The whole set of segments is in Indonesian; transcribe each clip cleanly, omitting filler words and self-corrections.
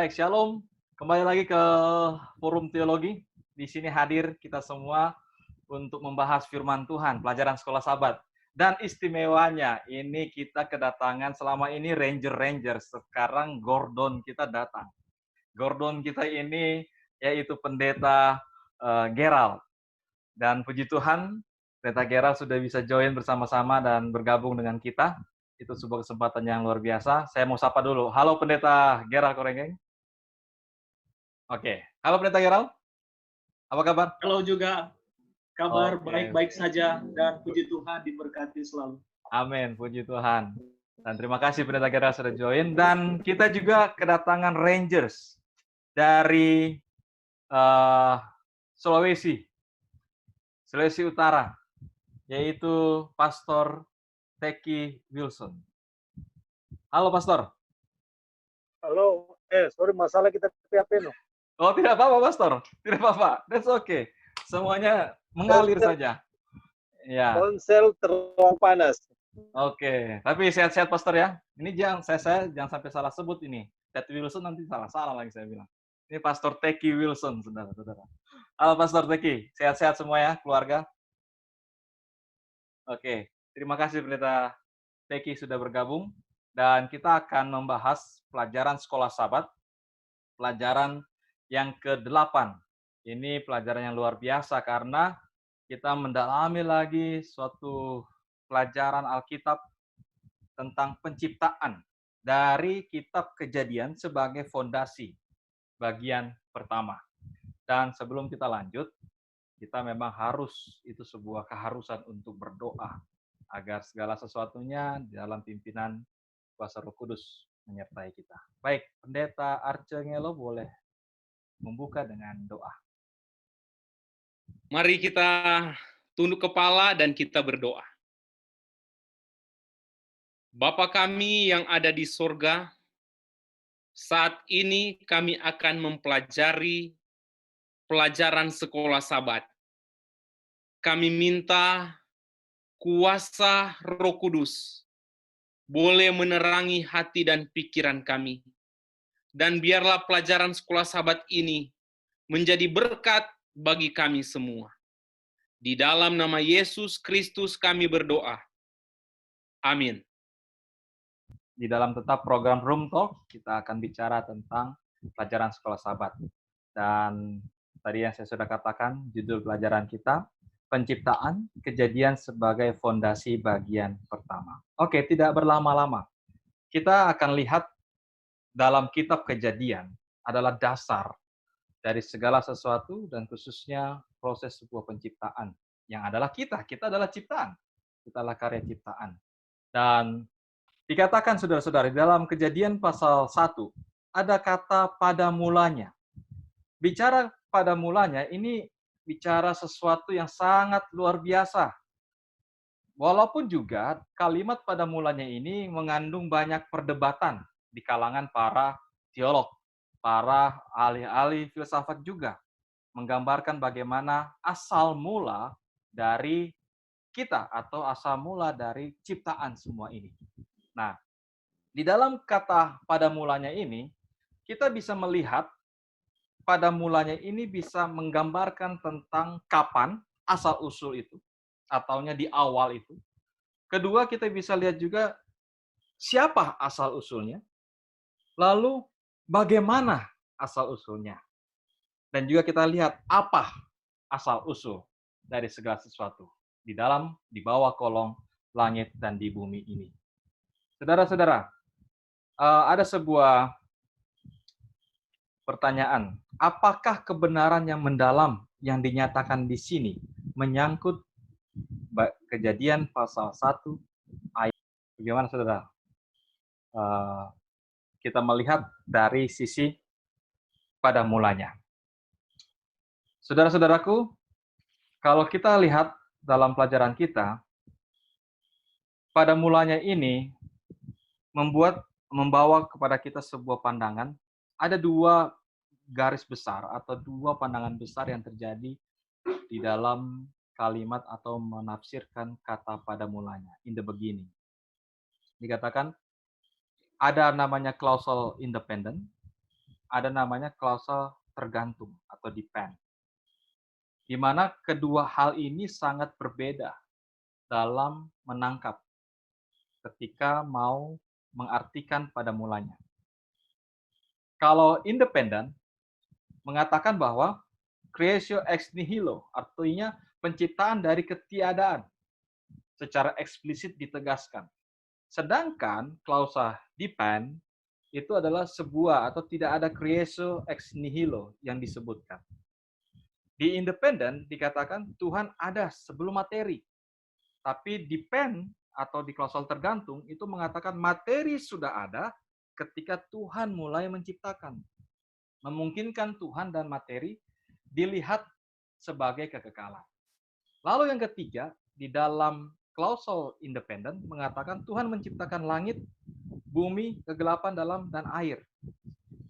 Baik, Shalom. Kembali lagi ke Forum Teologi. Di sini hadir kita semua untuk membahas firman Tuhan, pelajaran sekolah Sabat. Dan istimewanya, ini kita kedatangan selama ini Ranger, sekarang Gordon kita datang. Gordon kita ini yaitu pendeta Gerald. Dan puji Tuhan, pendeta Gerald sudah bisa join bersama-sama dan bergabung dengan kita. Itu sebuah kesempatan yang luar biasa. Saya mau sapa dulu. Halo pendeta Gerald Korengeng. Oke. Halo pendeta Gerald. Apa kabar? Halo juga. Kabar Oke. baik-baik saja dan puji Tuhan diberkati selalu. Amin, puji Tuhan. Dan terima kasih pendeta Gerald sudah join. Dan kita juga kedatangan Rangers dari Sulawesi Utara, yaitu Pastor Teki Wilson. Halo Pastor. Halo, sorry masalah kita PHP no. Oh, tidak apa-apa, Pastor. Tidak apa-apa. That's okay. Semuanya mengalir saja. Ya. Ponsel terlalu panas. Oke. Tapi sehat-sehat, Pastor ya. Ini saya jangan sampai salah sebut ini. Ted Wilson nanti salah lagi saya bilang. Ini Pastor Teki Wilson, saudara-saudara. Halo, Pastor Teki. Sehat-sehat semua ya, keluarga? Oke. Terima kasih, Pendeta Teki sudah bergabung. Dan kita akan membahas pelajaran sekolah Sabat. Pelajaran yang ke-8. Ini pelajaran yang luar biasa karena kita mendalami lagi suatu pelajaran Alkitab tentang penciptaan dari kitab Kejadian sebagai fondasi bagian pertama. Dan sebelum kita lanjut, kita memang harus, itu sebuah keharusan untuk berdoa agar segala sesuatunya dalam pimpinan kuasa Roh Kudus menyertai kita. Baik, Pendeta Arce Ngelo boleh membuka dengan doa. Mari kita tunduk kepala dan kita berdoa. Bapa kami yang ada di sorga, saat ini kami akan mempelajari pelajaran sekolah Sabat. Kami minta kuasa Roh Kudus boleh menerangi hati dan pikiran kami. Dan biarlah pelajaran sekolah Sabat ini menjadi berkat bagi kami semua. Di dalam nama Yesus Kristus kami berdoa. Amin. Di dalam tetap program Room Talk, kita akan bicara tentang pelajaran sekolah Sabat. Dan tadi yang saya sudah katakan, judul pelajaran kita, penciptaan kejadian sebagai fondasi bagian pertama. Oke, tidak berlama-lama. Kita akan lihat dalam kitab Kejadian adalah dasar dari segala sesuatu dan khususnya proses sebuah penciptaan yang adalah kita adalah ciptaan, kita adalah karya ciptaan. Dan dikatakan saudara-saudari dalam Kejadian pasal 1 ada kata pada mulanya. Bicara pada mulanya ini bicara sesuatu yang sangat luar biasa. Walaupun juga kalimat pada mulanya ini mengandung banyak perdebatan di kalangan para teolog, para ahli-ahli filsafat juga, menggambarkan bagaimana asal mula dari kita atau asal mula dari ciptaan semua ini. Nah, di dalam kata pada mulanya ini, kita bisa melihat pada mulanya ini bisa menggambarkan tentang kapan asal-usul itu, ataunya di awal itu. Kedua, kita bisa lihat juga siapa asal-usulnya, lalu bagaimana asal-usulnya. Dan juga kita lihat apa asal-usul dari segala sesuatu di dalam, di bawah kolong langit dan di bumi ini. Saudara-saudara, ada sebuah pertanyaan. Apakah kebenaran yang mendalam yang dinyatakan di sini menyangkut Kejadian pasal 1 ayat? Bagaimana saudara? Kita melihat dari sisi pada mulanya. Saudara-saudaraku, kalau kita lihat dalam pelajaran kita, pada mulanya ini membawa kepada kita sebuah pandangan. Ada dua garis besar atau dua pandangan besar yang terjadi di dalam kalimat atau menafsirkan kata pada mulanya, in the beginning. Dikatakan ada namanya klausel independen, ada namanya klausel tergantung atau depend. Di mana kedua hal ini sangat berbeda dalam menangkap ketika mau mengartikan pada mulanya. Kalau independen mengatakan bahwa creatio ex nihilo, artinya penciptaan dari ketiadaan, secara eksplisit ditegaskan. Sedangkan klausa depend itu adalah sebuah atau tidak ada creatio ex nihilo yang disebutkan. Di independen dikatakan Tuhan ada sebelum materi. Tapi depend atau di klausal tergantung itu mengatakan materi sudah ada ketika Tuhan mulai menciptakan. Memungkinkan Tuhan dan materi dilihat sebagai kekekalan. Lalu yang ketiga, di dalam klausal independen mengatakan Tuhan menciptakan langit, bumi, kegelapan dalam, dan air.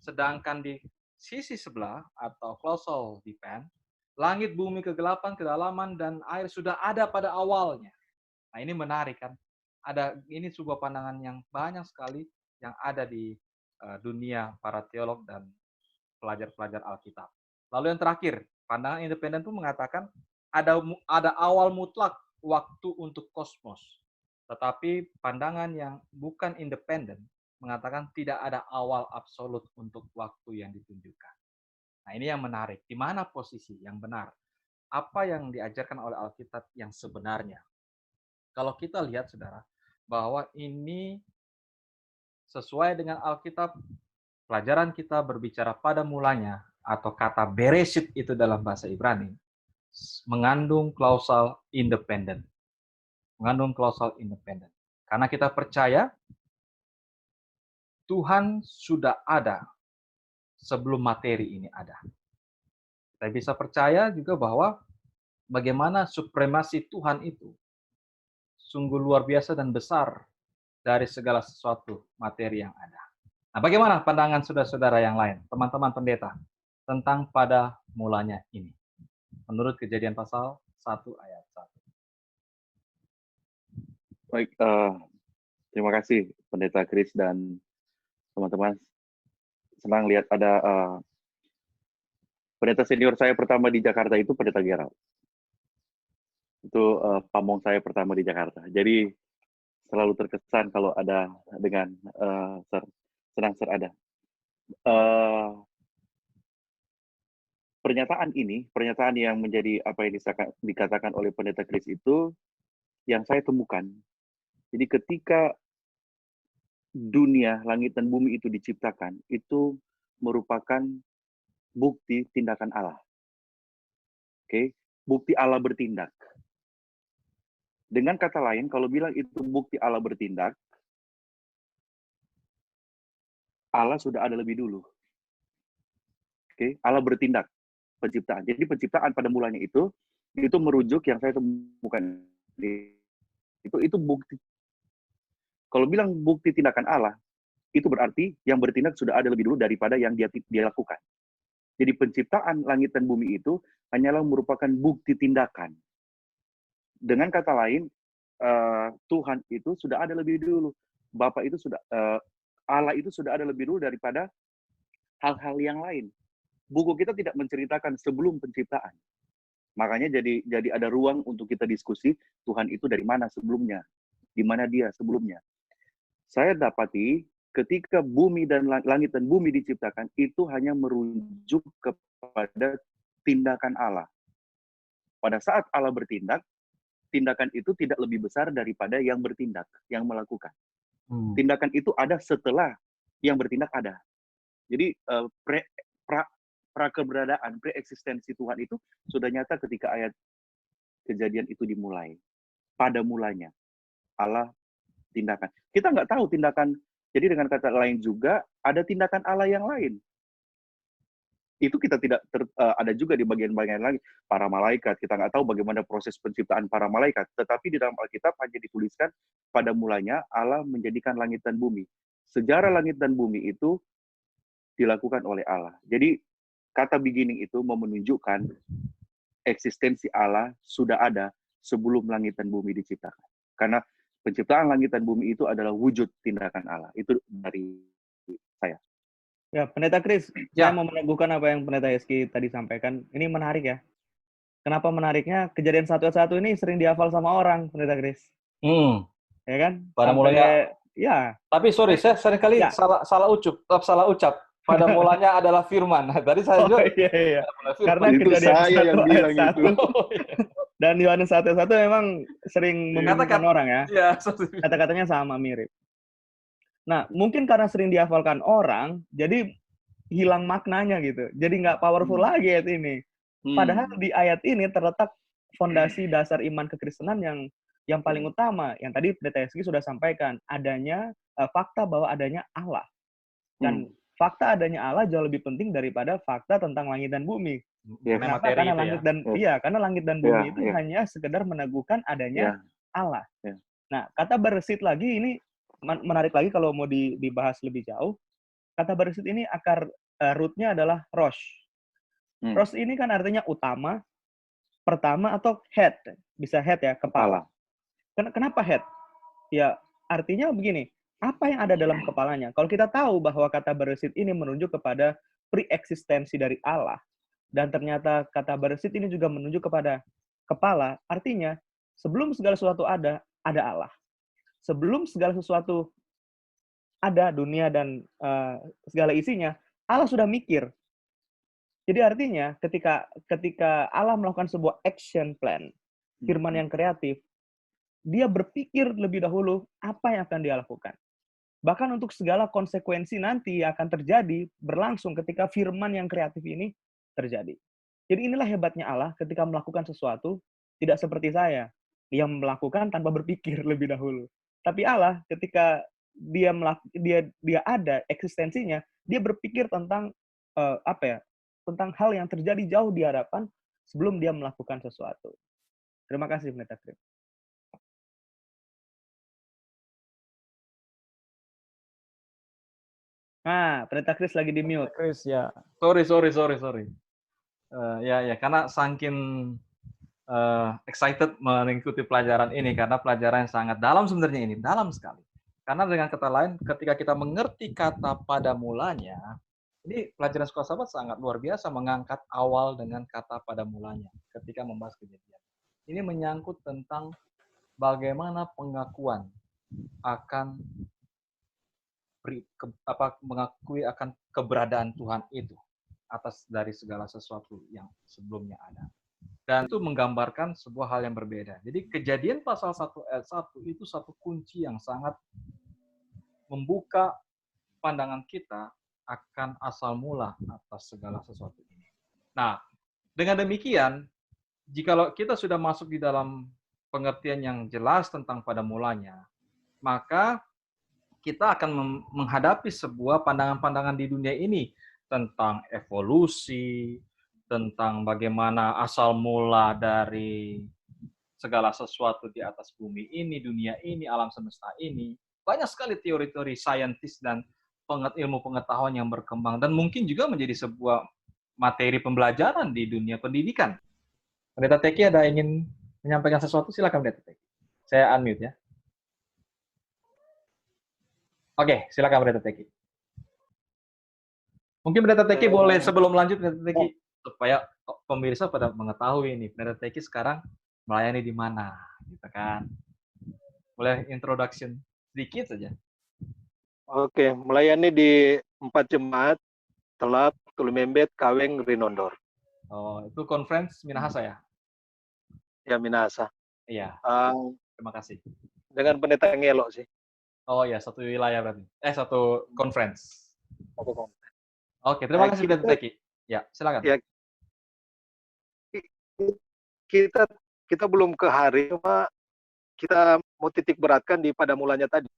Sedangkan di sisi sebelah atau klausal depend, langit, bumi, kegelapan, kedalaman, dan air sudah ada pada awalnya. Nah, ini menarik kan? Ini sebuah pandangan yang banyak sekali yang ada di dunia para teolog dan pelajar-pelajar Alkitab. Lalu yang terakhir, pandangan independen itu mengatakan ada awal mutlak waktu untuk kosmos. Tetapi pandangan yang bukan independen mengatakan tidak ada awal absolut untuk waktu yang ditunjukkan. Nah, ini yang menarik. Di mana posisi yang benar? Apa yang diajarkan oleh Alkitab yang sebenarnya? Kalau kita lihat, saudara, bahwa ini sesuai dengan Alkitab, pelajaran kita berbicara pada mulanya, atau kata Bereshit itu dalam bahasa Ibrani, mengandung klausal independen. Mengandung klausal independen. Karena kita percaya Tuhan sudah ada sebelum materi ini ada. Kita bisa percaya juga bahwa bagaimana supremasi Tuhan itu sungguh luar biasa dan besar dari segala sesuatu materi yang ada. Nah, bagaimana pandangan saudara-saudara yang lain, teman-teman pendeta, tentang pada mulanya ini? Menurut Kejadian pasal 1 ayat 1. Baik, terima kasih Pendeta Chris dan teman-teman. Senang lihat ada pendeta senior saya pertama di Jakarta itu Pendeta Gerald. Itu pamong saya pertama di Jakarta. Jadi selalu terkesan kalau ada dengan Sir. Senang Sir ada. Pernyataan yang menjadi apa yang dikatakan oleh Pendeta Chris itu yang saya temukan. Jadi ketika dunia, langit dan bumi itu diciptakan, itu merupakan bukti tindakan Allah. Oke, bukti Allah bertindak. Dengan kata lain, kalau bilang itu bukti Allah bertindak, Allah sudah ada lebih dulu. Oke, Allah bertindak penciptaan. Jadi penciptaan pada mulanya itu merujuk yang saya temukan itu bukti. Kalau bilang bukti tindakan Allah, itu berarti yang bertindak sudah ada lebih dulu daripada yang dia lakukan. Jadi penciptaan langit dan bumi itu hanyalah merupakan bukti tindakan. Dengan kata lain, Tuhan itu sudah ada lebih dulu. Bapa itu sudah, Allah itu sudah ada lebih dulu daripada hal-hal yang lain. Buku kita tidak menceritakan sebelum penciptaan. Makanya jadi ada ruang untuk kita diskusi Tuhan itu dari mana sebelumnya, di mana dia sebelumnya. Saya dapati ketika bumi dan langit dan bumi diciptakan itu hanya merujuk kepada tindakan Allah. Pada saat Allah bertindak, tindakan itu tidak lebih besar daripada yang bertindak, yang melakukan. Tindakan itu ada setelah yang bertindak ada. Jadi keberadaan, preeksistensi Tuhan itu sudah nyata ketika ayat Kejadian itu dimulai. Pada mulanya, Allah tindakan. Kita nggak tahu tindakan, jadi dengan kata lain juga, ada tindakan Allah yang lain. Itu kita tidak ada juga di bagian-bagian lagi para malaikat. Kita nggak tahu bagaimana proses penciptaan para malaikat. Tetapi di dalam Alkitab hanya dituliskan pada mulanya Allah menjadikan langit dan bumi. Sejarah langit dan bumi itu dilakukan oleh Allah. Jadi kata beginning itu mau menunjukkan eksistensi Allah sudah ada sebelum langit dan bumi diciptakan. Karena penciptaan langit dan bumi itu adalah wujud tindakan Allah. Itu dari saya. Ya, Pendeta Kris, Ya. saya mau meneguhkan apa yang Pendeta Yeski tadi sampaikan. Ini menarik ya. Kenapa menariknya? Kejadian 1 ayat 1 ini sering dihafal sama orang, Pendeta Kris. Hmm. Ya kan? Pada mulanya, ya. tapi sorry, saya seringkali Ya. salah ucap. Pada mulanya adalah firman. Nah, tadi saya juga Iya. Karena Itu kejadian saya 1 yang ayat bilang 1 itu. dan Yohanes 1 ayat 1 memang sering membingungkan orang ya. Iya. Kata-katanya sama, mirip. Nah, mungkin karena sering dihafalkan orang, jadi hilang maknanya gitu. Jadi nggak powerful lagi ayat ini. Padahal di ayat ini terletak fondasi dasar iman kekristenan yang paling utama. Yang tadi Pendeta Yeski sudah sampaikan, adanya fakta bahwa adanya Allah. Dan fakta adanya Allah jauh lebih penting daripada fakta tentang langit dan bumi. Kenapa? Karena langit dan karena langit dan bumi itu hanya sekedar meneguhkan adanya Allah. Nah, kata beresit lagi ini menarik lagi kalau mau dibahas lebih jauh. Kata beresit ini akar root-nya adalah rosh. Rosh ini kan artinya utama, pertama atau head. Bisa head ya, kepala. Kenapa head? Ya, artinya begini, apa yang ada dalam kepalanya? Kalau kita tahu bahwa kata beresit ini menunjuk kepada pre-eksistensi dari Allah, dan ternyata kata beresit ini juga menunjuk kepada kepala, artinya sebelum segala sesuatu ada Allah. Sebelum segala sesuatu ada, dunia dan segala isinya, Allah sudah mikir. Jadi artinya ketika Allah melakukan sebuah action plan, firman yang kreatif, dia berpikir lebih dahulu apa yang akan dia lakukan. Bahkan untuk segala konsekuensi nanti yang akan terjadi, berlangsung ketika firman yang kreatif ini terjadi. Jadi inilah hebatnya Allah ketika melakukan sesuatu, tidak seperti saya, yang melakukan tanpa berpikir lebih dahulu. Tapi Allah ketika dia ada eksistensinya, dia berpikir tentang tentang hal yang terjadi jauh di hadapan sebelum dia melakukan sesuatu. Terima kasih, Pendeta Kris. Nah, Pendeta Kris lagi di mute. Kris ya. Sorry. Ya, karena saking excited mengikuti pelajaran ini karena pelajaran yang sangat dalam sebenarnya ini, dalam sekali. Karena dengan kata lain, ketika kita mengerti kata pada mulanya, ini pelajaran sekolah sahabat sangat luar biasa mengangkat awal dengan kata pada mulanya ketika membahas kejadian. Ini menyangkut tentang bagaimana pengakuan akan mengakui akan keberadaan Tuhan itu atas dari segala sesuatu yang sebelumnya ada. Dan itu menggambarkan sebuah hal yang berbeda. Jadi kejadian pasal 1 ayat 1 itu satu kunci yang sangat membuka pandangan kita akan asal mula atas segala sesuatu ini. Nah, dengan demikian, jikalau kita sudah masuk di dalam pengertian yang jelas tentang pada mulanya, maka kita akan menghadapi sebuah pandangan-pandangan di dunia ini tentang evolusi, tentang bagaimana asal mula dari segala sesuatu di atas bumi ini, dunia ini, alam semesta ini. Banyak sekali teori-teori saintis dan ilmu pengetahuan yang berkembang dan mungkin juga menjadi sebuah materi pembelajaran di dunia pendidikan. Pendeta Teki ada ingin menyampaikan sesuatu? Silakan Pendeta Teki. Saya unmute ya. Oke, silakan Pendeta Teki. Mungkin Pendeta Teki boleh sebelum lanjut Pendeta Teki supaya pemirsa pada mengetahui ini Pendeta Teki sekarang melayani di mana, gitu kan? Boleh introduction sedikit saja. Oke, melayani di 4 jemaat, Telap, Tulumembet, Kaweng, Rinondor. Oh, itu conference Minahasa ya? Ya, Minahasa. Iya. Terima kasih. Dengan pendeta Ngelo sih. Oh ya, satu wilayah berarti. Satu conference. Oke. Oke, terima kasih Pendeta Teki. Ya, silakan. Ya, kita belum ke hari, cuma kita mau titik beratkan di pada mulanya tadi.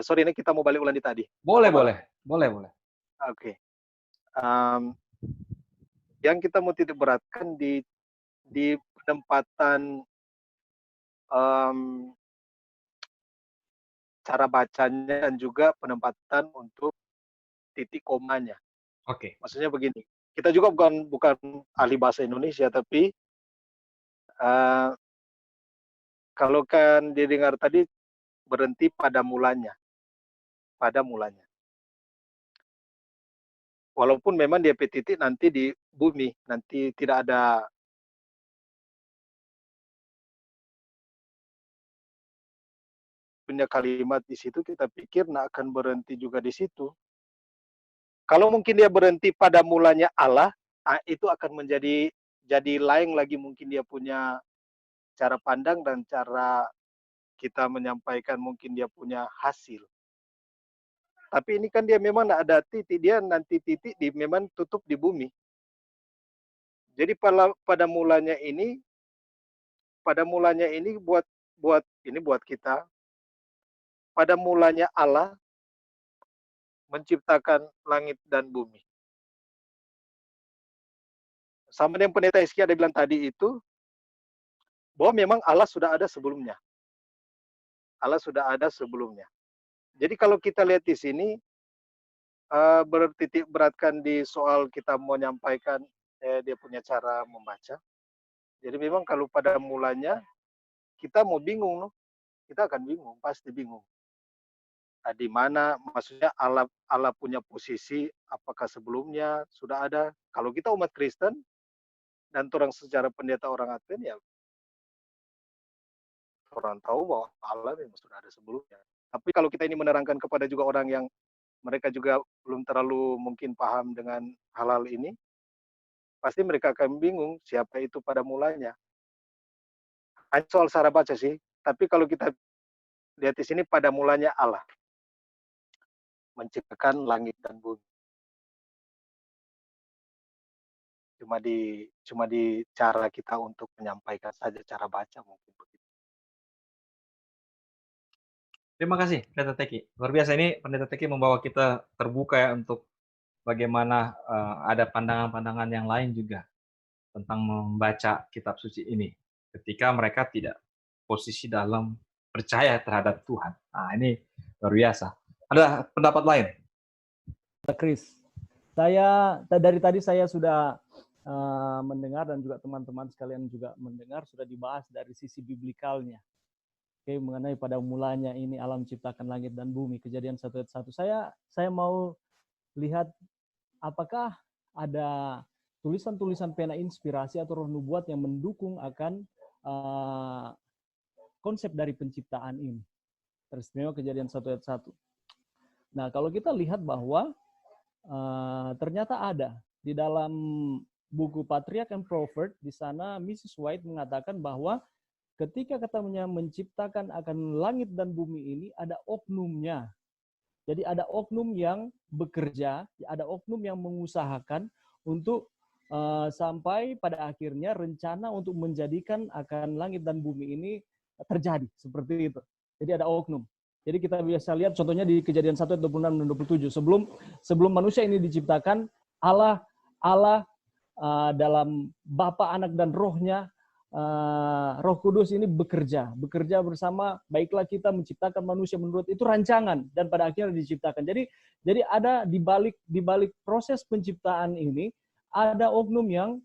Sorry, ini kita mau balik ulang di tadi. Boleh. Oke. Yang kita mau titik beratkan di penempatan cara bacanya dan juga penempatan untuk titik komanya. Oke. Maksudnya begini, kita juga bukan ahli bahasa Indonesia, tapi kalau kan didengar tadi berhenti pada mulanya. Walaupun memang dia titik nanti di bumi, nanti tidak ada punya kalimat di situ, kita pikir nak akan berhenti juga di situ. Kalau mungkin dia berhenti pada mulanya Allah, itu akan jadi lain lagi mungkin dia punya cara pandang dan cara kita menyampaikan mungkin dia punya hasil. Tapi ini kan dia memang ada titik, dia nanti titik memang tutup di bumi. Jadi pada mulanya ini buat kita, pada mulanya Allah menciptakan langit dan bumi. Sama dengan pendeta Eski ada bilang tadi itu, bahwa memang Allah sudah ada sebelumnya. Allah sudah ada sebelumnya. Jadi kalau kita lihat di sini, bertitik beratkan di soal kita mau menyampaikan dia punya cara membaca. Jadi memang kalau pada mulanya kita mau bingung, no? Kita akan bingung, pasti bingung. Di mana maksudnya Allah punya posisi, apakah sebelumnya sudah ada? Kalau kita umat Kristen dan orang secara pendeta orang Advent, ya orang tahu bahwa Allah memang sudah ada sebelumnya. Tapi kalau kita ini menerangkan kepada juga orang yang mereka juga belum terlalu mungkin paham dengan hal-hal ini, pasti mereka akan bingung siapa itu pada mulanya. Hanya soal cara baca sih, tapi kalau kita lihat di sini pada mulanya Allah menciptakan langit dan bumi. Cuma di cara kita untuk menyampaikan saja cara baca mungkin begitu. Terima kasih, Pendeta Teki. Luar biasa ini Pendeta Teki membawa kita terbuka ya untuk bagaimana ada pandangan-pandangan yang lain juga tentang membaca kitab suci ini ketika mereka tidak posisi dalam percaya terhadap Tuhan. Nah, ini luar biasa. Ada pendapat lain? Chris, dari tadi saya sudah mendengar dan juga teman-teman sekalian juga mendengar, sudah dibahas dari sisi biblikalnya. Oke, mengenai pada mulanya ini Allah menciptakan langit dan bumi, Kejadian 1 ayat 1. Saya mau lihat apakah ada tulisan-tulisan pena inspirasi atau roh nubuat yang mendukung akan konsep dari penciptaan ini. Teristimewa Kejadian 1 ayat 1. Nah, kalau kita lihat bahwa ternyata ada di dalam buku Patriarch and Prophet, di sana Mrs. White mengatakan bahwa ketika katanya menciptakan akan langit dan bumi ini ada oknumnya. Jadi ada oknum yang bekerja, ada oknum yang mengusahakan untuk sampai pada akhirnya rencana untuk menjadikan akan langit dan bumi ini terjadi seperti itu. Jadi ada oknum. Jadi kita bisa lihat contohnya di Kejadian 1 ayat 26 dan 27. Sebelum manusia ini diciptakan, Allah dalam Bapa, Anak dan Rohnya, Roh Kudus ini bekerja bersama. Baiklah kita menciptakan manusia menurut itu rancangan dan pada akhirnya diciptakan. Jadi ada di balik proses penciptaan ini ada oknum yang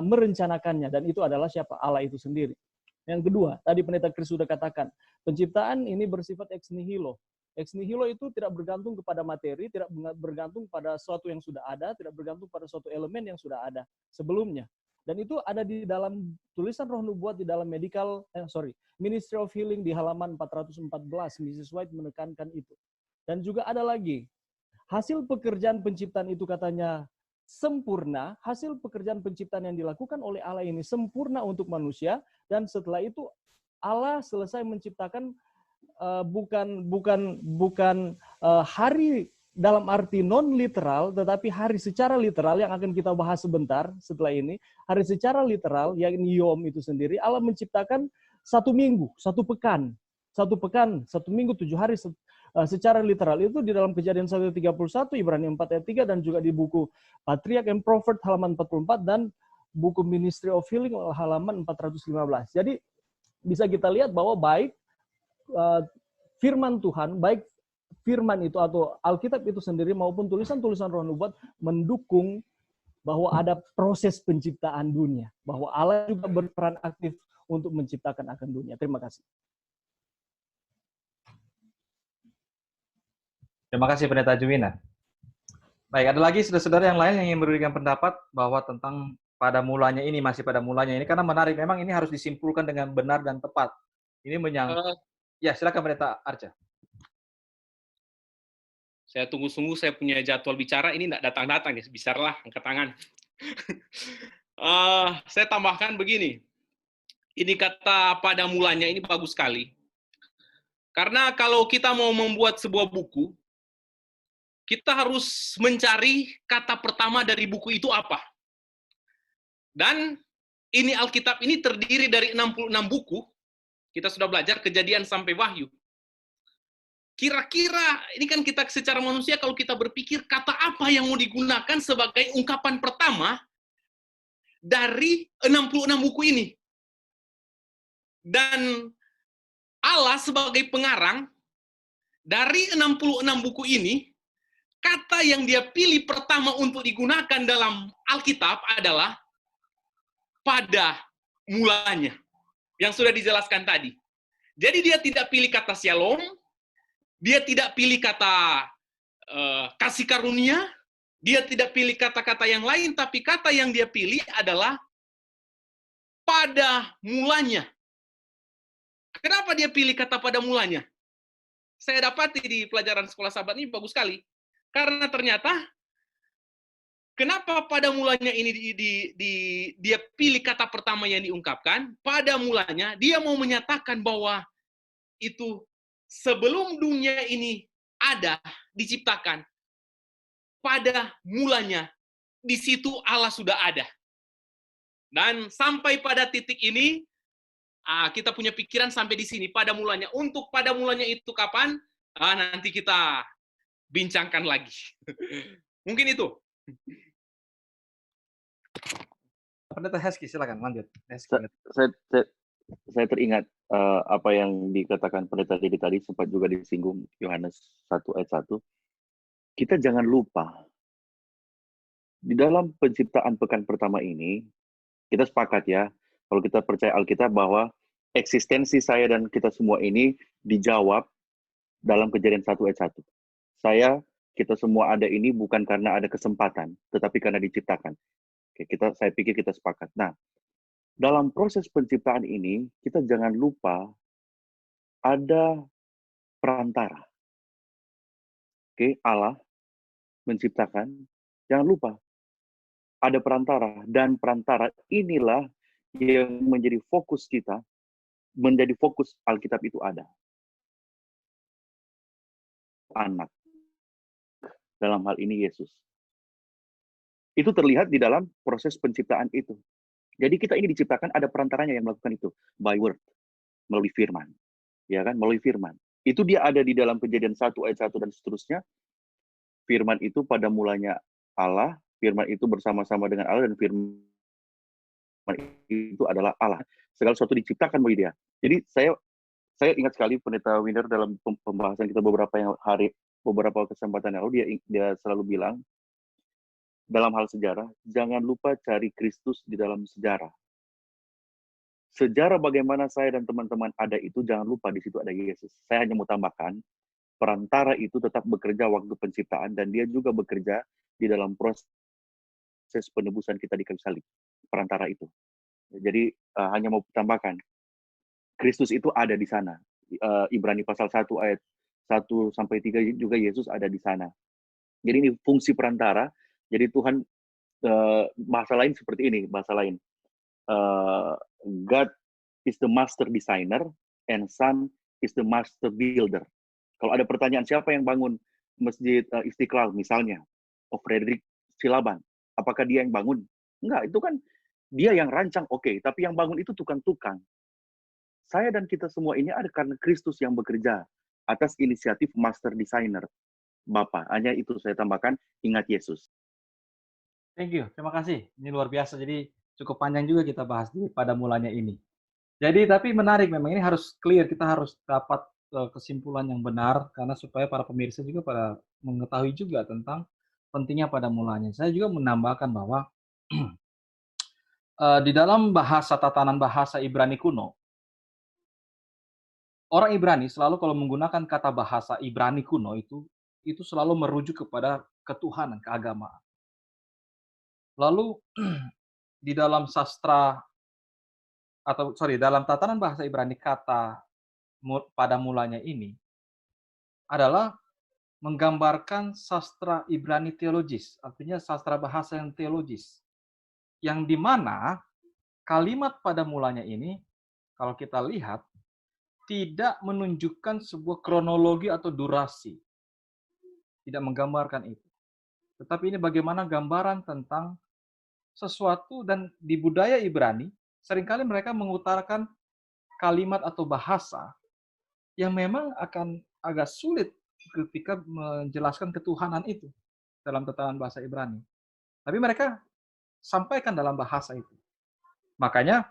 merencanakannya dan itu adalah siapa? Allah itu sendiri. Yang kedua, tadi Pendeta Chris sudah katakan, penciptaan ini bersifat ex nihilo. Ex nihilo itu tidak bergantung kepada materi, tidak bergantung pada sesuatu yang sudah ada, tidak bergantung pada suatu elemen yang sudah ada sebelumnya. Dan itu ada di dalam tulisan roh nubuat di dalam Ministry of Healing di halaman 414. Mrs. White menekankan itu. Dan juga ada lagi, hasil pekerjaan penciptaan itu katanya sempurna, hasil pekerjaan penciptaan yang dilakukan oleh Allah ini sempurna untuk manusia, dan setelah itu Allah selesai menciptakan bukan hari dalam arti non literal, tetapi hari secara literal yang akan kita bahas sebentar setelah ini. Hari secara literal, yakni Yom itu sendiri, Allah menciptakan 1 minggu, 1 pekan, 1 minggu 7 hari secara literal. Itu di dalam Kejadian 1:31, Ibrani 4 ayat 3, dan juga di buku Patriarch and Prophet halaman 44, dan buku Ministry of Healing halaman 415. Jadi bisa kita lihat bahwa baik firman Tuhan, baik firman itu atau Alkitab itu sendiri maupun tulisan-tulisan roh nubuat mendukung bahwa ada proses penciptaan dunia, bahwa Allah juga berperan aktif untuk menciptakan akan dunia. Terima kasih. Terima kasih Pendeta Juwina. Baik, ada lagi saudara-saudara yang lain yang ingin memberikan pendapat bahwa tentang pada mulanya ini, masih pada mulanya ini, karena menarik, memang ini harus disimpulkan dengan benar dan tepat. Ini Eh, ya silakan Pendeta Arca. saya tunggu-tunggu, saya punya jadwal bicara, ini nggak datang-datang ya, bicarlah, angkat tangan. Saya tambahkan begini, ini kata pada mulanya ini bagus sekali. Karena kalau kita mau membuat sebuah buku, kita harus mencari kata pertama dari buku itu apa. Dan ini Alkitab ini terdiri dari 66 buku. Kita sudah belajar Kejadian sampai Wahyu. Kira-kira, ini kan kita secara manusia kalau kita berpikir kata apa yang mau digunakan sebagai ungkapan pertama dari 66 buku ini. Dan Allah sebagai pengarang, dari 66 buku ini, kata yang dia pilih pertama untuk digunakan dalam Alkitab adalah pada mulanya, yang sudah dijelaskan tadi. Jadi dia tidak pilih kata shalom, dia tidak pilih kata kasih karunia, dia tidak pilih kata-kata yang lain, tapi kata yang dia pilih adalah pada mulanya. Kenapa dia pilih kata pada mulanya? Saya dapati di pelajaran sekolah sahabat ini bagus sekali. Karena ternyata, kenapa pada mulanya ini dia pilih kata pertama yang diungkapkan, pada mulanya dia mau menyatakan bahwa itu sebelum dunia ini ada, diciptakan, pada mulanya, di situ Allah sudah ada. Dan sampai pada titik ini, kita punya pikiran sampai di sini, pada mulanya. Untuk pada mulanya itu kapan? Nanti kita bincangkan lagi. Mungkin itu. Pendeta Heski, silakan lanjut. Saya teringat apa yang dikatakan pendeta tadi sempat juga disinggung Yohanes 1 ayat 1. Kita jangan lupa di dalam penciptaan pekan pertama ini, kita sepakat ya, kalau kita percaya Alkitab bahwa eksistensi saya dan kita semua ini dijawab dalam Kejadian 1 ayat 1. Kita semua ada ini bukan karena ada kesempatan, tetapi karena diciptakan. Oke, saya pikir kita sepakat. Nah, dalam proses penciptaan ini, kita jangan lupa ada perantara. Oke, Allah menciptakan, jangan lupa ada perantara, dan perantara inilah yang menjadi fokus kita, menjadi fokus Alkitab itu ada. Anak. Dalam hal ini Yesus. Itu terlihat di dalam proses penciptaan itu. Jadi kita ini diciptakan ada perantaranya yang melakukan itu. By word. Melalui firman. Ya kan? Melalui firman. Itu dia ada di dalam Kejadian 1 ayat 1 dan seterusnya. Firman itu pada mulanya Allah. Firman itu bersama-sama dengan Allah. Dan firman itu adalah Allah. Segala sesuatu diciptakan oleh dia. Jadi saya ingat sekali Pendeta Winner dalam pembahasan kita beberapa kesempatan yang lalu, dia selalu bilang, dalam hal sejarah, jangan lupa cari Kristus di dalam sejarah. Sejarah bagaimana saya dan teman-teman ada itu, jangan lupa di situ ada Yesus. Saya hanya mau tambahkan, perantara itu tetap bekerja waktu penciptaan, dan dia juga bekerja di dalam proses penebusan kita di kayu salib. Perantara itu. Jadi, hanya mau tambahkan, Kristus itu ada di sana. Ibrani pasal 1 ayat 1-3 juga Yesus ada di sana. Jadi ini fungsi perantara. Jadi Tuhan, bahasa lain seperti ini, bahasa lain. God is the master designer and Son is the master builder. Kalau ada pertanyaan siapa yang bangun Masjid Istiqlal misalnya, Frederick Silaban, apakah dia yang bangun? Enggak, itu kan dia yang rancang, oke, tapi yang bangun itu tukang-tukang. Saya dan kita semua ini ada karena Kristus yang bekerja atas inisiatif master designer Bapa. Hanya itu saya tambahkan, ingat Yesus. Thank you, terima kasih. Ini luar biasa. Jadi cukup panjang juga kita bahas pada mulanya ini. Jadi tapi menarik, memang ini harus clear, kita harus dapat kesimpulan yang benar karena supaya para pemirsa juga pada mengetahui juga tentang pentingnya pada mulanya. Saya juga menambahkan bahwa di dalam bahasa tatanan bahasa Ibrani kuno, orang Ibrani selalu kalau menggunakan kata bahasa Ibrani kuno itu selalu merujuk kepada ketuhanan, keagamaan. Lalu di dalam sastra dalam tatanan bahasa Ibrani kata pada mulanya ini adalah menggambarkan sastra Ibrani teologis, artinya sastra bahasa yang teologis. Yang di mana kalimat pada mulanya ini, kalau kita lihat, tidak menunjukkan sebuah kronologi atau durasi. Tidak menggambarkan itu. Tetapi ini bagaimana gambaran tentang sesuatu, dan di budaya Ibrani, seringkali mereka mengutarakan kalimat atau bahasa yang memang akan agak sulit ketika menjelaskan ketuhanan itu dalam tatanan bahasa Ibrani. Tapi mereka sampaikan dalam bahasa itu. Makanya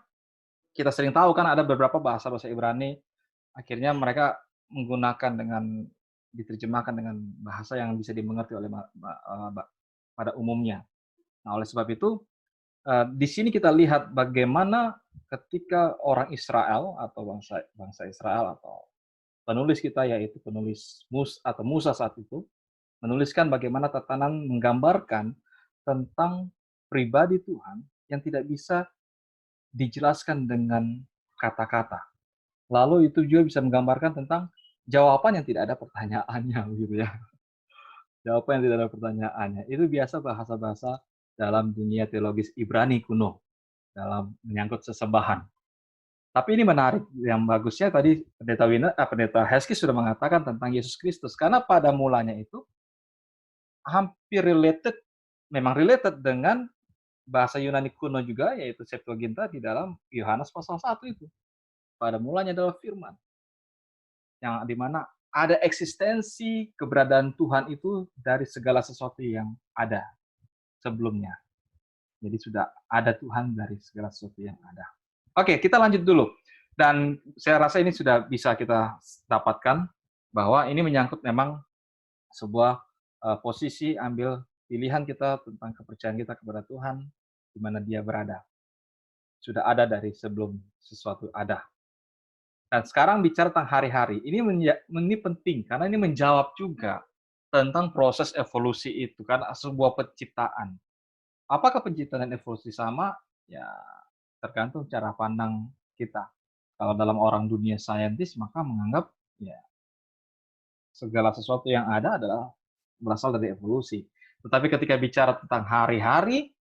kita sering tahu kan ada beberapa bahasa-bahasa Ibrani, akhirnya mereka menggunakan diterjemahkan dengan bahasa yang bisa dimengerti oleh pada umumnya. Nah, oleh sebab itu, di sini kita lihat bagaimana ketika orang Israel atau bangsa Israel atau penulis kita, yaitu penulis Musa saat itu, menuliskan bagaimana tatanan menggambarkan tentang pribadi Tuhan yang tidak bisa dijelaskan dengan kata-kata. Lalu itu juga bisa menggambarkan tentang jawaban yang tidak ada pertanyaannya, gitu ya. Jawaban yang tidak ada pertanyaannya. Itu biasa bahasa-bahasa dalam dunia teologis Ibrani kuno, dalam menyangkut sesembahan. Tapi ini menarik, yang bagusnya tadi Pendeta Heskey sudah mengatakan tentang Yesus Kristus, karena pada mulanya itu hampir memang related dengan bahasa Yunani kuno juga, yaitu Septuaginta di dalam Yohanes pasal 1 itu. Pada mulanya adalah firman. Yang dimana ada eksistensi keberadaan Tuhan itu dari segala sesuatu yang ada sebelumnya. Jadi sudah ada Tuhan dari segala sesuatu yang ada. Oke, kita lanjut dulu. Dan saya rasa ini sudah bisa kita dapatkan bahwa ini menyangkut memang sebuah posisi ambil pilihan kita tentang kepercayaan kita kepada Tuhan, di mana Dia berada. Sudah ada dari sebelum sesuatu ada. Dan sekarang bicara tentang hari-hari, ini penting karena ini menjawab juga tentang proses evolusi itu, kan sebuah penciptaan. Apakah penciptaan dan evolusi sama? Ya, tergantung cara pandang kita. Kalau dalam orang dunia saintis, maka menganggap ya segala sesuatu yang ada adalah berasal dari evolusi. Tetapi ketika bicara tentang hari-hari,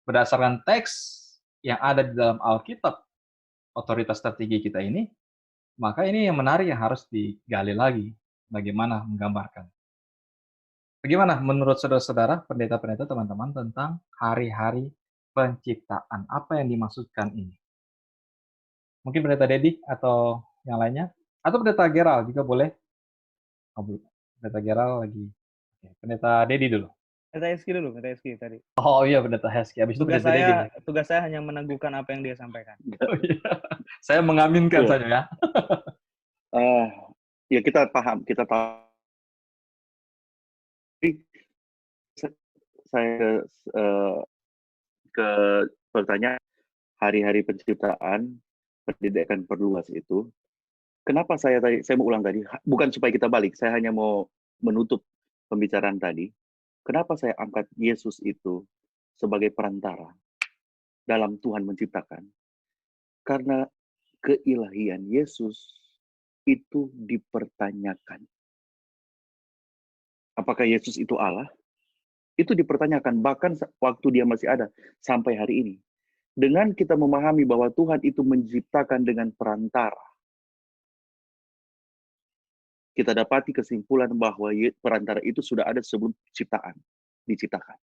berdasarkan teks yang ada di dalam Alkitab, otoritas tertinggi kita ini, maka ini yang menarik yang harus digali lagi, bagaimana menggambarkan. Bagaimana menurut saudara-saudara, pendeta-pendeta, teman-teman, tentang hari-hari penciptaan? Apa yang dimaksudkan ini? Mungkin Pendeta Dedi atau yang lainnya? Atau Pendeta Geral juga boleh. Pendeta Geral lagi. Oke, Pendeta Dedi dulu. Pendeta Heskey tadi. Oh iya, Pendeta Heskey. Habis itu Pendeta Dedi. Tugas saya hanya meneguhkan apa yang dia sampaikan. Oh, iya. Saya mengaminkan saja ya. Ya kita paham, kita tahu. Saya ke pertanyaan hari-hari penciptaan, pendidikan perluas itu. Kenapa saya mau ulang tadi, bukan supaya kita balik, saya hanya mau menutup pembicaraan tadi. Kenapa saya angkat Yesus itu sebagai perantara dalam Tuhan menciptakan? Karena keilahian Yesus itu dipertanyakan. Apakah Yesus itu Allah? Itu dipertanyakan bahkan waktu dia masih ada sampai hari ini. Dengan kita memahami bahwa Tuhan itu menciptakan dengan perantara, kita dapati kesimpulan bahwa perantara itu sudah ada sebelum diciptakan.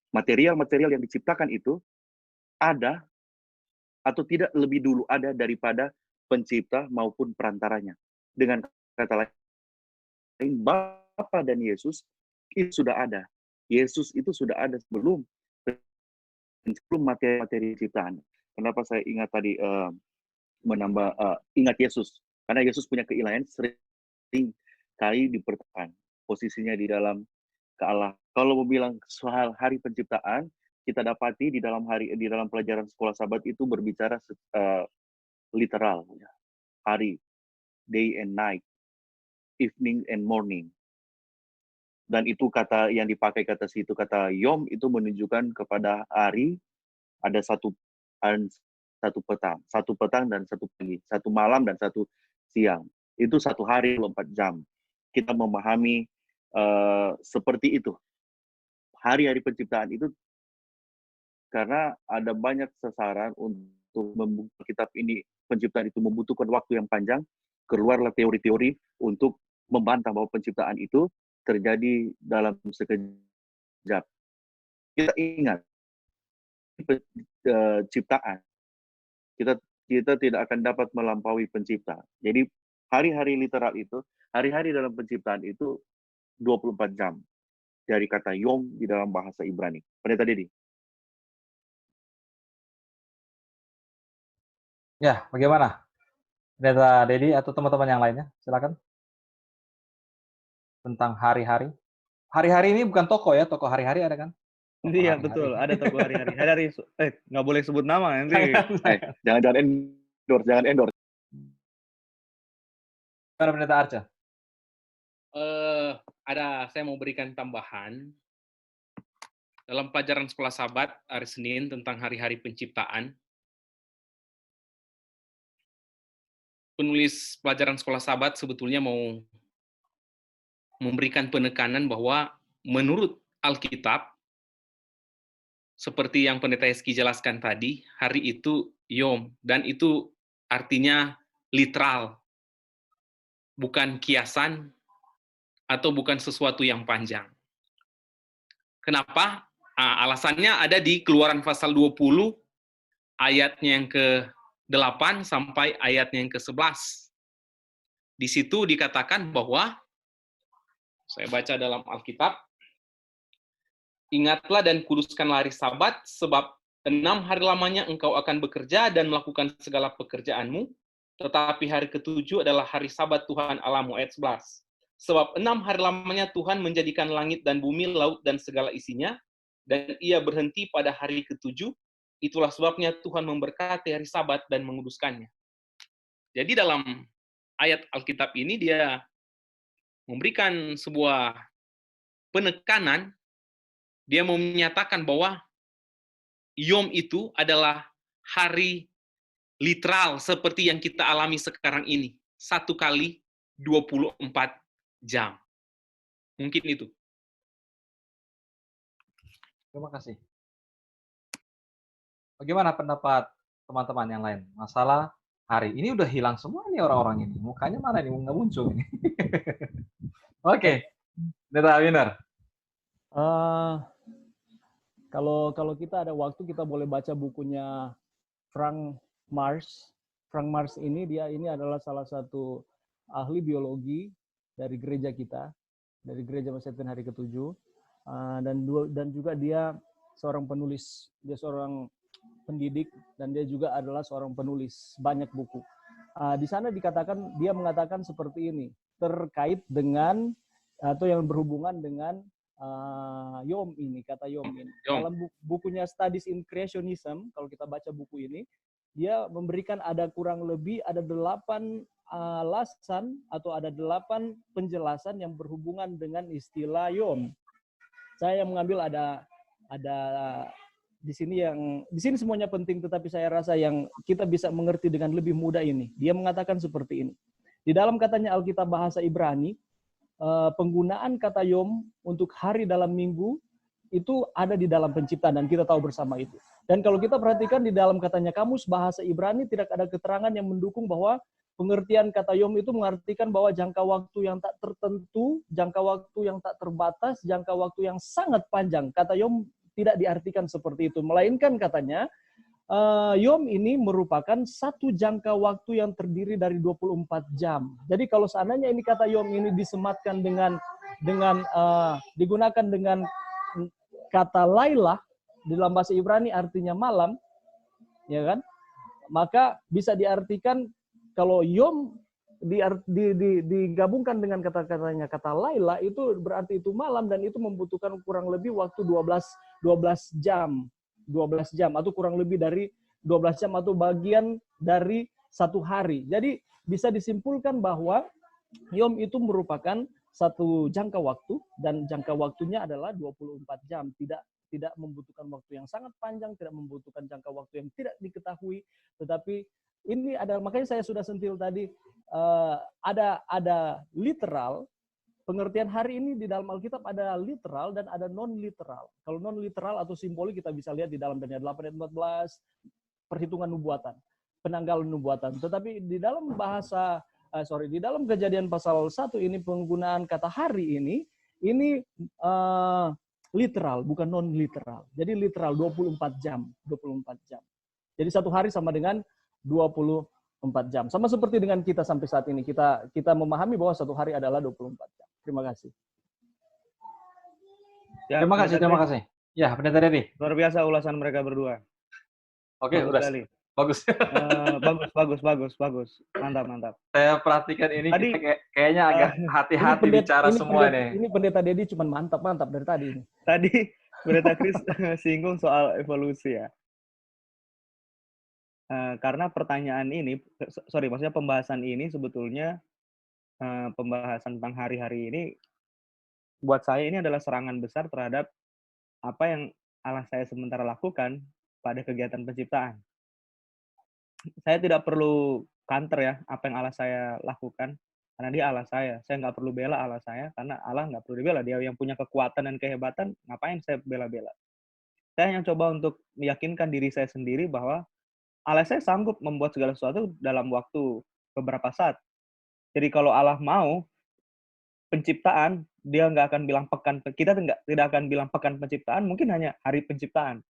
Material-material yang diciptakan itu ada atau tidak lebih dulu ada daripada pencipta maupun perantaranya. Dengan kata lain, Bapa dan Yesus itu sudah ada. Yesus itu sudah ada sebelum materi ciptaan. Kenapa saya ingat tadi ingat Yesus? Karena Yesus punya keilahian sering kali dipertemukan posisinya di dalam keallah. Kalau mau bilang soal hari penciptaan, kita dapati di dalam pelajaran sekolah Sabat itu berbicara literal, hari, day and night, evening and morning. Dan itu kata yang dipakai kata situ, kata yom itu menunjukkan kepada hari, ada satu petang dan satu pagi, satu malam dan satu siang. Itu satu hari 24 jam. Kita memahami seperti itu. Hari-hari penciptaan itu karena ada banyak sasaran untuk membuka kitab ini, penciptaan itu membutuhkan waktu yang panjang, keluarlah teori-teori untuk membantah bahwa penciptaan itu terjadi dalam sekejap. Kita ingat, ciptaan, kita tidak akan dapat melampaui pencipta. Jadi hari-hari literal itu, hari-hari dalam penciptaan itu 24 jam. Dari kata yom di dalam bahasa Ibrani. Pendeta Dedi. Ya, bagaimana? Pendeta Dedi atau teman-teman yang lainnya? Silakan. Tentang hari-hari. Hari-hari ini bukan toko ya, toko hari-hari ada kan? Toko Iya, hari-hari. betul. Ada toko hari-hari. Hari-hari, nggak boleh sebut nama nanti. Jangan endorse. Gimana Pendeta Arca? Saya mau berikan tambahan. Dalam pelajaran sekolah Sabat hari Senin tentang hari-hari penciptaan, penulis pelajaran sekolah Sabat sebetulnya mau memberikan penekanan bahwa menurut Alkitab, seperti yang Pendeta Eski jelaskan tadi, hari itu yom, dan itu artinya literal, bukan kiasan atau bukan sesuatu yang panjang. Kenapa? Alasannya ada di Keluaran pasal 20, ayatnya yang ke-8 sampai ayatnya yang ke-11. Di situ dikatakan bahwa, saya baca dalam Alkitab, ingatlah dan kuduskanlah hari Sabat, sebab 6 hari lamanya engkau akan bekerja dan melakukan segala pekerjaanmu, tetapi hari ke-7 adalah hari Sabat Tuhan Allahmu, ayat 11. Sebab 6 hari lamanya Tuhan menjadikan langit dan bumi, laut dan segala isinya, dan ia berhenti pada hari ke-7, itulah sebabnya Tuhan memberkati hari Sabat dan menguduskannya. Jadi dalam ayat Alkitab ini dia memberikan sebuah penekanan, dia mau menyatakan bahwa yom itu adalah hari literal seperti yang kita alami sekarang ini. 1 kali 24 jam. Mungkin itu. Terima kasih. Bagaimana pendapat teman-teman yang lain? Masalah hari. Ini udah hilang semua nih orang-orang ini. Mukanya mana nih? Nggak muncul ini. Oke. Pendeta Winner. Kalau kita ada waktu, kita boleh baca bukunya Frank Marsh. Frank Marsh ini adalah salah satu ahli biologi dari gereja kita, dari gereja Maseten hari ke-7, dan juga dia seorang penulis, dia seorang pendidik, dan dia juga adalah seorang penulis banyak buku. Di sana dia mengatakan seperti ini, terkait dengan atau yang berhubungan dengan yom ini, kata yom ini. Dalam bukunya Studies in Creationism, kalau kita baca buku ini, dia memberikan kurang lebih 8 alasan atau ada 8 penjelasan yang berhubungan dengan istilah yom. Saya mengambil ada di sini semuanya penting, tetapi saya rasa yang kita bisa mengerti dengan lebih mudah ini. Dia mengatakan seperti ini. Di dalam katanya Alkitab bahasa Ibrani, penggunaan kata yom untuk hari dalam minggu itu ada di dalam penciptaan, dan kita tahu bersama itu. Dan kalau kita perhatikan di dalam katanya kamus bahasa Ibrani, tidak ada keterangan yang mendukung bahwa pengertian kata yom itu mengartikan bahwa jangka waktu yang tak tertentu, jangka waktu yang tak terbatas, jangka waktu yang sangat panjang. Kata yom tidak diartikan seperti itu. Melainkan katanya, yom ini merupakan satu jangka waktu yang terdiri dari 24 jam. Jadi kalau seandainya ini kata yom ini disematkan digunakan dengan kata lailah, di dalam bahasa Ibrani artinya malam, ya kan? Maka bisa diartikan kalau yom digabungkan dengan kata-katanya kata laila, itu berarti itu malam, dan itu membutuhkan kurang lebih waktu 12 jam. 12 jam atau kurang lebih dari 12 jam atau bagian dari satu hari. Jadi bisa disimpulkan bahwa yom itu merupakan satu jangka waktu, dan jangka waktunya adalah 24 jam. Tidak membutuhkan waktu yang sangat panjang, tidak membutuhkan jangka waktu yang tidak diketahui, tetapi ini adalah, makanya saya sudah sentil tadi, ada literal. Pengertian hari ini di dalam Alkitab ada literal dan ada non-literal. Kalau non-literal atau simbolik kita bisa lihat di dalam Daniel 8 ayat 14, perhitungan nubuatan, penanggalan nubuatan. Tetapi di dalam di dalam Kejadian pasal 1 ini penggunaan kata hari ini literal, bukan non-literal. Jadi literal 24 jam. Jadi satu hari sama dengan 24 jam. Sama seperti dengan kita sampai saat ini. Kita memahami bahwa satu hari adalah 24 jam. Terima kasih. Ya, Terima kasih. Ya, Pendeta Dedi. Luar biasa ulasan mereka berdua. Oke, Bagus udah sekali. bagus. Bagus. Mantap. Saya perhatikan ini Tadi, kita kayaknya agak hati-hati bicara semua nih. Ini Pendeta Dedi cuma mantap dari tadi ini. Tadi Pendeta Chris singgung soal evolusi ya. Karena pertanyaan ini, maksudnya pembahasan ini sebetulnya pembahasan tentang hari-hari ini buat saya ini adalah serangan besar terhadap apa yang Allah saya sementara lakukan pada kegiatan penciptaan. Saya tidak perlu counter ya apa yang Allah saya lakukan, karena dia Allah saya. Saya nggak perlu bela Allah saya, karena Allah nggak perlu dibela. Dia yang punya kekuatan dan kehebatan, ngapain saya bela-bela? Saya yang coba untuk meyakinkan diri saya sendiri bahwa Allah saya sanggup membuat segala sesuatu dalam waktu beberapa saat. Jadi kalau Allah mau penciptaan, dia nggak akan bilang pekan, kita tidak akan bilang pekan penciptaan, mungkin hanya hari penciptaan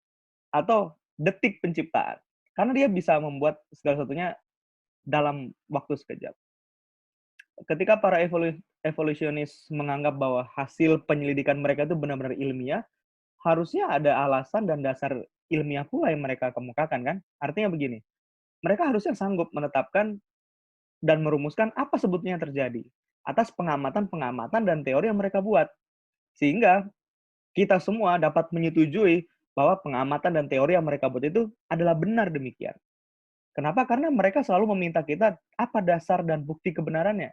atau detik penciptaan. Karena dia bisa membuat segala sesuatunya dalam waktu sekejap. Ketika para evolusionis menganggap bahwa hasil penyelidikan mereka itu benar-benar ilmiah, harusnya ada alasan dan dasar ilmiah pula yang mereka kemukakan, kan? Artinya begini, mereka harusnya sanggup menetapkan dan merumuskan apa sebetulnya yang terjadi atas pengamatan dan teori yang mereka buat. Sehingga kita semua dapat menyetujui bahwa pengamatan dan teori yang mereka buat itu adalah benar demikian. Kenapa? Karena mereka selalu meminta kita apa dasar dan bukti kebenarannya.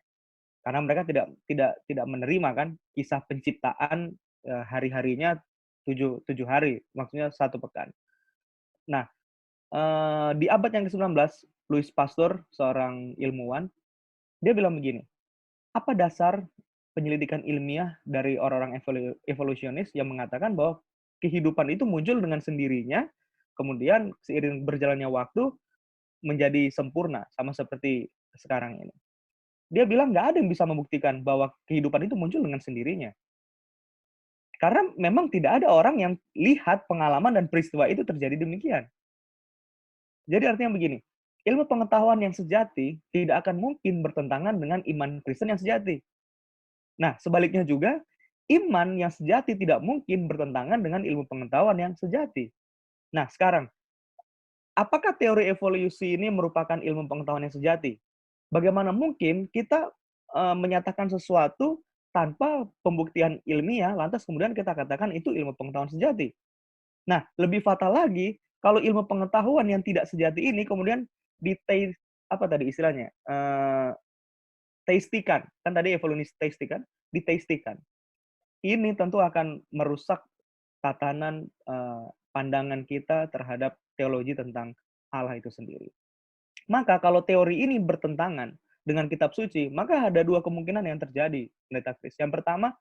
Karena mereka tidak menerima kan kisah penciptaan hari-harinya 7 hari, maksudnya 1 pekan. Nah, di abad yang ke-19, Louis Pasteur, seorang ilmuwan, dia bilang begini, apa dasar penyelidikan ilmiah dari orang-orang evolusionis yang mengatakan bahwa kehidupan itu muncul dengan sendirinya, kemudian seiring berjalannya waktu menjadi sempurna, sama seperti sekarang ini. Dia bilang nggak ada yang bisa membuktikan bahwa kehidupan itu muncul dengan sendirinya. Karena memang tidak ada orang yang lihat pengalaman dan peristiwa itu terjadi demikian. Jadi artinya begini, ilmu pengetahuan yang sejati tidak akan mungkin bertentangan dengan iman Kristen yang sejati. Nah, sebaliknya juga, iman yang sejati tidak mungkin bertentangan dengan ilmu pengetahuan yang sejati. Nah, sekarang, apakah teori evolusi ini merupakan ilmu pengetahuan yang sejati? Bagaimana mungkin kita menyatakan sesuatu tanpa pembuktian ilmiah, lantas kemudian kita katakan itu ilmu pengetahuan sejati? Nah, lebih fatal lagi, kalau ilmu pengetahuan yang tidak sejati ini kemudian diteistikan. Kan tadi evolusi teistikan, diteistikan. Ini tentu akan merusak tatanan pandangan kita terhadap teologi tentang Allah itu sendiri. Maka kalau teori ini bertentangan dengan kitab suci, maka ada 2 kemungkinan yang terjadi, Pendeta Chris. Yang pertama,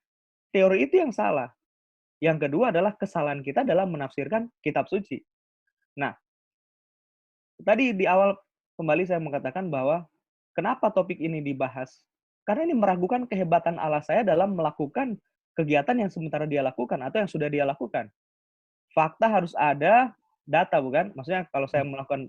teori itu yang salah. Yang kedua adalah kesalahan kita dalam menafsirkan kitab suci. Nah, tadi di awal kembali saya mengatakan bahwa kenapa topik ini dibahas? Karena ini meragukan kehebatan Allah saya dalam melakukan kegiatan yang sementara dia lakukan atau yang sudah dia lakukan. Fakta harus ada, data bukan? Maksudnya kalau saya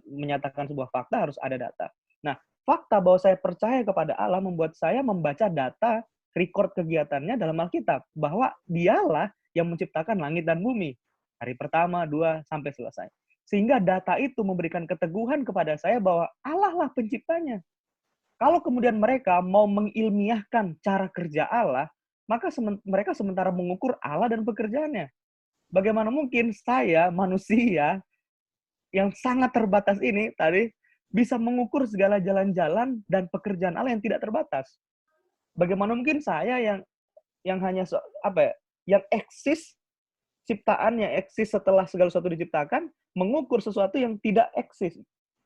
menyatakan sebuah fakta harus ada data. Nah, fakta bahwa saya percaya kepada Allah membuat saya membaca data record kegiatannya dalam Alkitab bahwa dialah yang menciptakan langit dan bumi. Hari pertama, 2, sampai selesai. Sehingga data itu memberikan keteguhan kepada saya bahwa Allah lah penciptanya. Kalau kemudian mereka mau mengilmiahkan cara kerja Allah, maka mereka sementara mengukur Allah dan pekerjaannya. Bagaimana mungkin saya, manusia, yang sangat terbatas ini tadi, bisa mengukur segala jalan-jalan dan pekerjaan Allah yang tidak terbatas? Bagaimana mungkin saya yang apa ya, yang eksis, ciptaannya eksis setelah segala sesuatu diciptakan, mengukur sesuatu yang tidak eksis,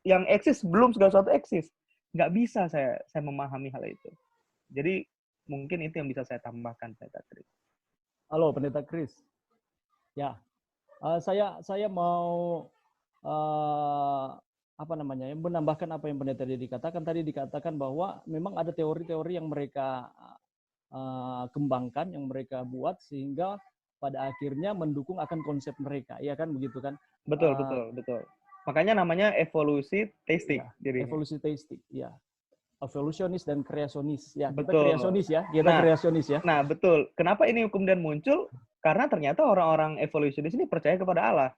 yang eksis belum segala sesuatu eksis. Nggak bisa saya memahami hal itu. Jadi mungkin itu yang bisa saya tambahkan, Pendeta Chris. Halo, Pendeta Chris. Ya, saya mau menambahkan apa yang Pendeta Dedi katakan. Tadi dikatakan bahwa memang ada teori-teori yang mereka kembangkan, yang mereka buat sehingga pada akhirnya mendukung akan konsep mereka, ya kan begitu kan? Betul. Makanya namanya evolusi teistik. Ya, Jadi evolusi teistik, ya. Evolusionis dan kreasionis, ya. Kita betul. kreasionis ya, kreasionis ya. Nah, betul. Kenapa ini kemudian muncul? Karena ternyata orang-orang evolusionis ini percaya kepada Allah.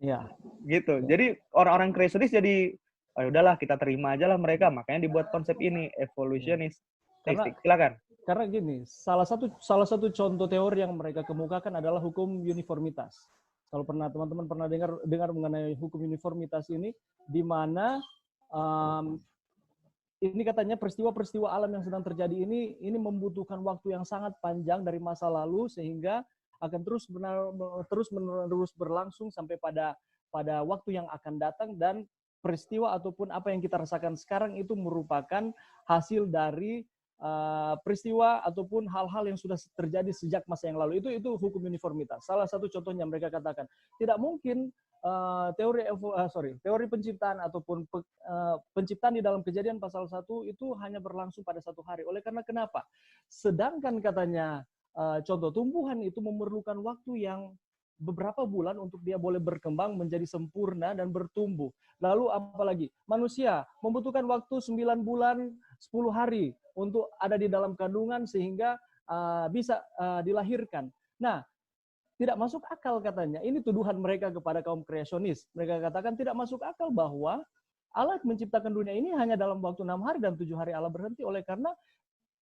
Ya. Gitu. Jadi orang-orang kreasionis jadi, oh udahlah kita terima aja lah mereka. Makanya dibuat konsep ini evolusionis teistik. Silakan. Karena gini, salah satu contoh teori yang mereka kemukakan adalah hukum uniformitas. Kalau teman-teman pernah dengar mengenai hukum uniformitas ini, di mana ini katanya peristiwa-peristiwa alam yang sedang terjadi ini membutuhkan waktu yang sangat panjang dari masa lalu sehingga akan terus berlangsung sampai pada waktu yang akan datang, dan peristiwa ataupun apa yang kita rasakan sekarang itu merupakan hasil dari peristiwa ataupun hal-hal yang sudah terjadi sejak masa yang lalu. Itu hukum uniformitas. Salah satu contohnya mereka katakan tidak mungkin teori penciptaan ataupun penciptaan di dalam Kejadian pasal 1 itu hanya berlangsung pada satu hari. Oleh karena kenapa? Sedangkan katanya contoh tumbuhan itu memerlukan waktu yang beberapa bulan untuk dia boleh berkembang menjadi sempurna dan bertumbuh. Lalu apalagi manusia membutuhkan waktu 9 bulan 10 hari untuk ada di dalam kandungan sehingga bisa dilahirkan. Nah, tidak masuk akal katanya. Ini tuduhan mereka kepada kaum kreasionis. Mereka katakan tidak masuk akal bahwa Allah menciptakan dunia ini hanya dalam waktu 6 hari dan 7 hari Allah berhenti, oleh karena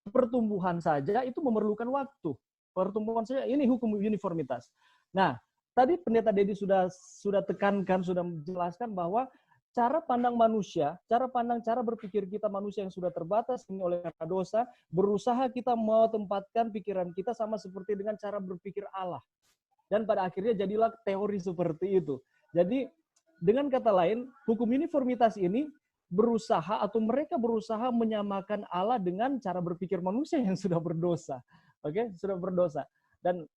pertumbuhan saja itu memerlukan waktu. Pertumbuhan saja, ini hukum uniformitas. Nah, tadi Pendeta Dedi sudah tekankan, sudah menjelaskan bahwa cara pandang manusia, cara berpikir kita manusia yang sudah terbatas ini oleh karena dosa, berusaha kita mau tempatkan pikiran kita sama seperti dengan cara berpikir Allah. Dan pada akhirnya jadilah teori seperti itu. Jadi dengan kata lain, hukum uniformitas ini mereka berusaha menyamakan Allah dengan cara berpikir manusia yang sudah berdosa. Oke, sudah berdosa. Dan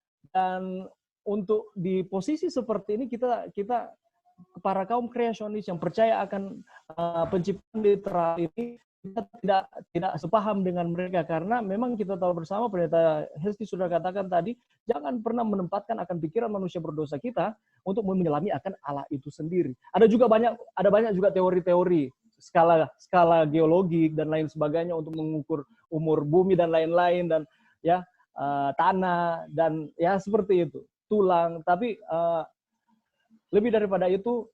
untuk di posisi seperti ini kita para kaum kreasionis yang percaya akan penciptaan literal ini, kita tidak sepaham dengan mereka, karena memang kita tahu bersama, Pendeta Hesti sudah katakan tadi, jangan pernah menempatkan akan pikiran manusia berdosa kita untuk menyelami akan Allah itu sendiri. Ada banyak juga teori-teori skala geologi dan lain sebagainya untuk mengukur umur bumi dan lain-lain, dan ya tanah dan ya seperti itu, tulang. Tapi lebih daripada itu,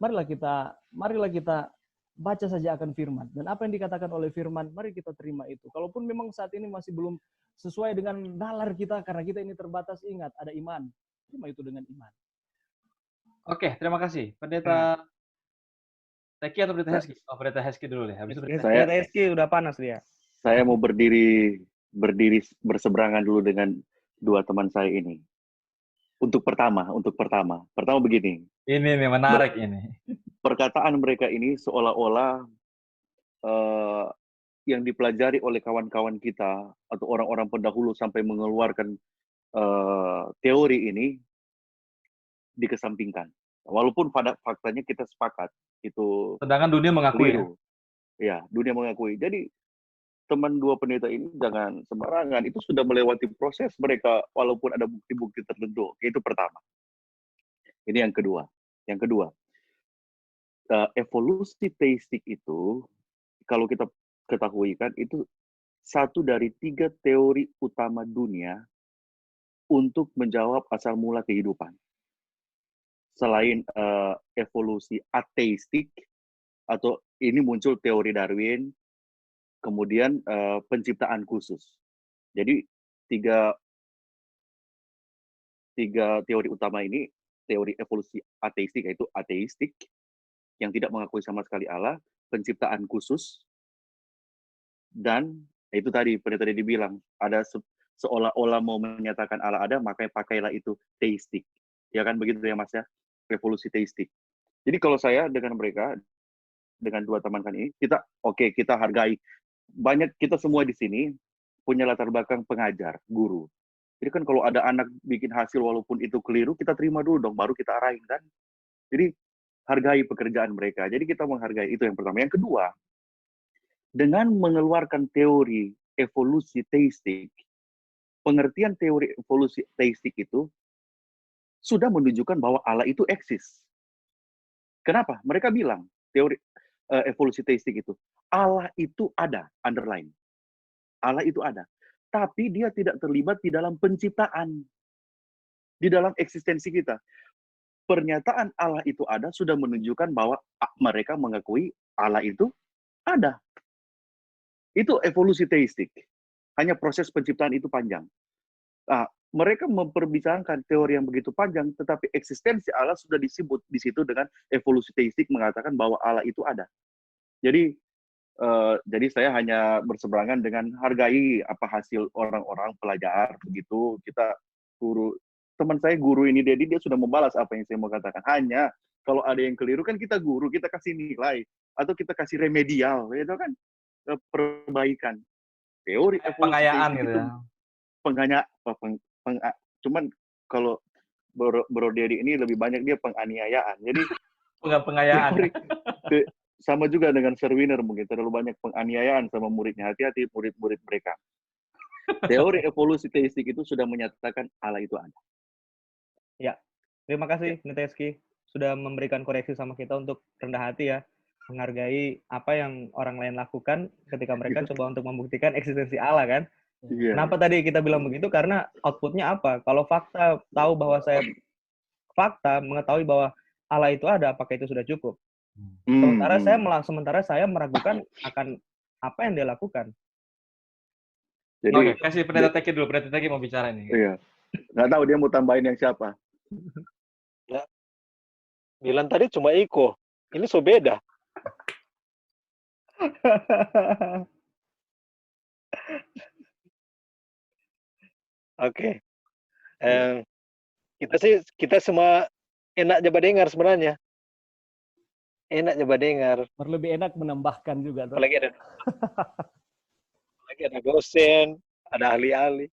marilah kita baca saja akan firman. Dan apa yang dikatakan oleh firman, mari kita terima itu. Kalaupun memang saat ini masih belum sesuai dengan nalar kita, karena kita ini terbatas, ingat, ada iman. Terima itu dengan iman. Oke, terima kasih. Pendeta Teki atau Pendeta Heski? Oh, Pendeta Heski dulu deh. Habis itu Pendeta Heski udah panas dia. Saya mau berdiri berseberangan dulu dengan dua teman saya ini. Untuk pertama begini. Ini nih menarik ini. Perkataan mereka ini seolah-olah yang dipelajari oleh kawan-kawan kita atau orang-orang pendahulu sampai mengeluarkan teori ini dikesampingkan. Walaupun pada faktanya kita sepakat itu. Sedangkan dunia mengakui. Ya, dunia mengakui. Jadi teman dua pendeta ini jangan sembarangan. Itu sudah melewati proses mereka walaupun ada bukti-bukti tertentu. Itu pertama. Ini yang kedua. Evolusi teistik itu, kalau kita ketahui kan, itu satu dari 3 teori utama dunia untuk menjawab asal mula kehidupan. Selain evolusi ateistik, atau ini muncul teori Darwin, kemudian penciptaan khusus. Jadi tiga teori utama ini, teori evolusi ateistik, yaitu ateistik, yang tidak mengakui sama sekali Allah, penciptaan khusus, dan itu tadi Pendeta Dedi bilang, ada seolah-olah mau menyatakan Allah ada, maka pakailah itu teistik. Ya kan begitu ya Mas ya? Revolusi teistik. Jadi kalau saya dengan mereka, dengan dua teman kan ini, kita hargai. Banyak kita semua di sini punya latar belakang pengajar, guru. Jadi kan kalau ada anak bikin hasil walaupun itu keliru, kita terima dulu dong, baru kita arahin kan. Jadi hargai pekerjaan mereka. Jadi kita menghargai, itu yang pertama. Yang kedua, dengan mengeluarkan teori evolusi teistik, pengertian teori evolusi teistik itu sudah menunjukkan bahwa Allah itu eksis. Kenapa? Mereka bilang, teori evolusi teistik itu, Allah itu ada, underline. Allah itu ada. Tapi dia tidak terlibat di dalam penciptaan. Di dalam eksistensi kita. Pernyataan Allah itu ada sudah menunjukkan bahwa mereka mengakui Allah itu ada. Itu evolusi teistik. Hanya proses penciptaan itu panjang. Nah, mereka memperbicarakan teori yang begitu panjang, tetapi eksistensi Allah sudah disebut di situ dengan evolusi teistik mengatakan bahwa Allah itu ada. Jadi saya hanya berseberangan dengan hargai apa hasil orang-orang pelajar begitu. Kita teman saya guru ini dia sudah membalas apa yang saya mau katakan. Hanya kalau ada yang keliru kan kita guru, kita kasih nilai atau kita kasih remedial, itu kan perbaikan. Teori evolusi Pengayaan teistik gitu itu ya. Cuman kalau Bro Dedi ini lebih banyak dia penganiayaan. Jadi Pengayaan. sama juga dengan Sherwiner mungkin terlalu banyak penganiayaan sama muridnya. Hati-hati murid-murid mereka. Teori evolusi teistik itu sudah menyatakan Allah itu ada. Ya, terima kasih Niteski sudah memberikan koreksi sama kita untuk rendah hati ya, menghargai apa yang orang lain lakukan ketika mereka coba untuk membuktikan eksistensi Allah kan. Iya. Kenapa tadi kita bilang begitu? Karena outputnya apa? Kalau fakta tahu bahwa mengetahui bahwa Allah itu ada, apakah itu sudah cukup? Sementara saya meragukan akan apa yang dia lakukan. Jadi, Oke, kasih Pendeta Teki dulu. Pendeta Teki mau bicara nih. Iya. Nggak tahu dia mau tambahin yang siapa. Ya. Bilang tadi cuma Iko. Ini so beda. Oke. Kita semua enak coba dengar sebenarnya. Enak coba dengar. Lebih enak menambahkan juga. Apalagi ada dosen, ada ahli-ahli.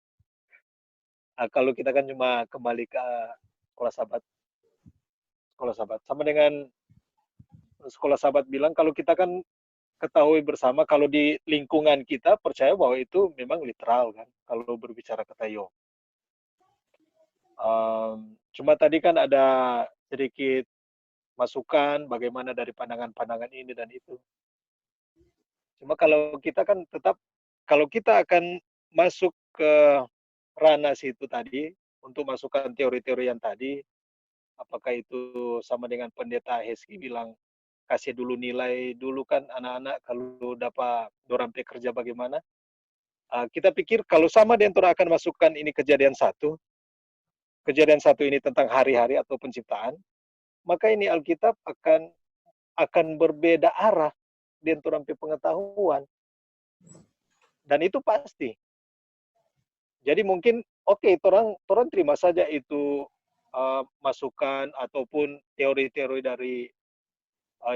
Kalau kita kan cuma kembali ke sekolah sahabat. Sama dengan sekolah sahabat bilang, kalau kita kan ketahui bersama, kalau di lingkungan kita percaya bahwa itu memang literal kan, kalau berbicara kata Yo. Cuma tadi kan ada sedikit masukan bagaimana dari pandangan-pandangan ini dan itu. Cuma kalau kita kan tetap, kalau kita akan masuk ke ranah situ tadi, untuk masukkan teori-teori yang tadi, apakah itu sama dengan Pendeta Heski bilang, kasih dulu nilai dulu kan anak-anak kalau dapat dorang kerja bagaimana. Kita pikir kalau sama dengan orang akan masukkan ini kejadian satu ini tentang hari-hari atau penciptaan, maka ini Alkitab akan berbeda arah dengan orang pengetahuan. Dan itu pasti. Jadi mungkin orang terima saja itu masukan ataupun teori-teori dari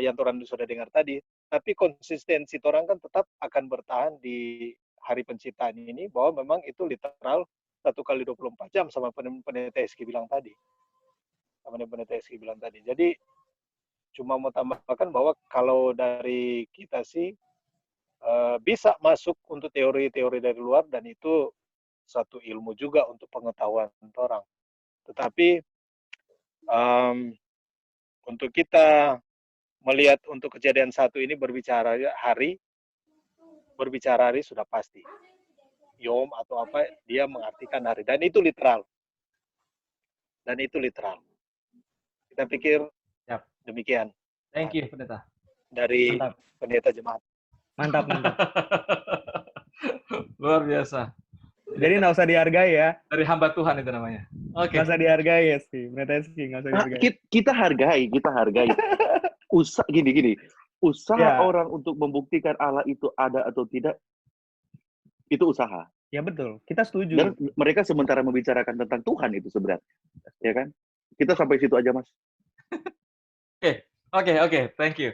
yang orang sudah dengar tadi, tapi konsistensi orang kan tetap akan bertahan di hari penciptaan ini, bahwa memang itu literal 1x24 jam sama Pendeta Eski bilang tadi. Jadi cuma mau tambahkan bahwa kalau dari kita sih bisa masuk untuk teori-teori dari luar, dan itu satu ilmu juga untuk pengetahuan orang. Tetapi untuk kita melihat untuk kejadian satu ini berbicara hari sudah pasti. Yom atau apa, dia mengartikan hari. Dan itu literal. Kita pikir demikian. Thank you, Pendeta. Dari Pendeta Jemaat. Mantap. Luar biasa. Jadi nggak usah dihargai ya. Dari hamba Tuhan itu namanya. Oke. Nggak usah dihargai ya sih. Pendeta Eski, nggak usah dihargai. Kita hargai. Gini. Usaha orang untuk membuktikan Allah itu ada atau tidak, itu usaha. Ya betul, kita setuju. Dan mereka sementara membicarakan tentang Tuhan itu sebenarnya, ya kan? Kita sampai situ aja, Mas. Oke, thank you.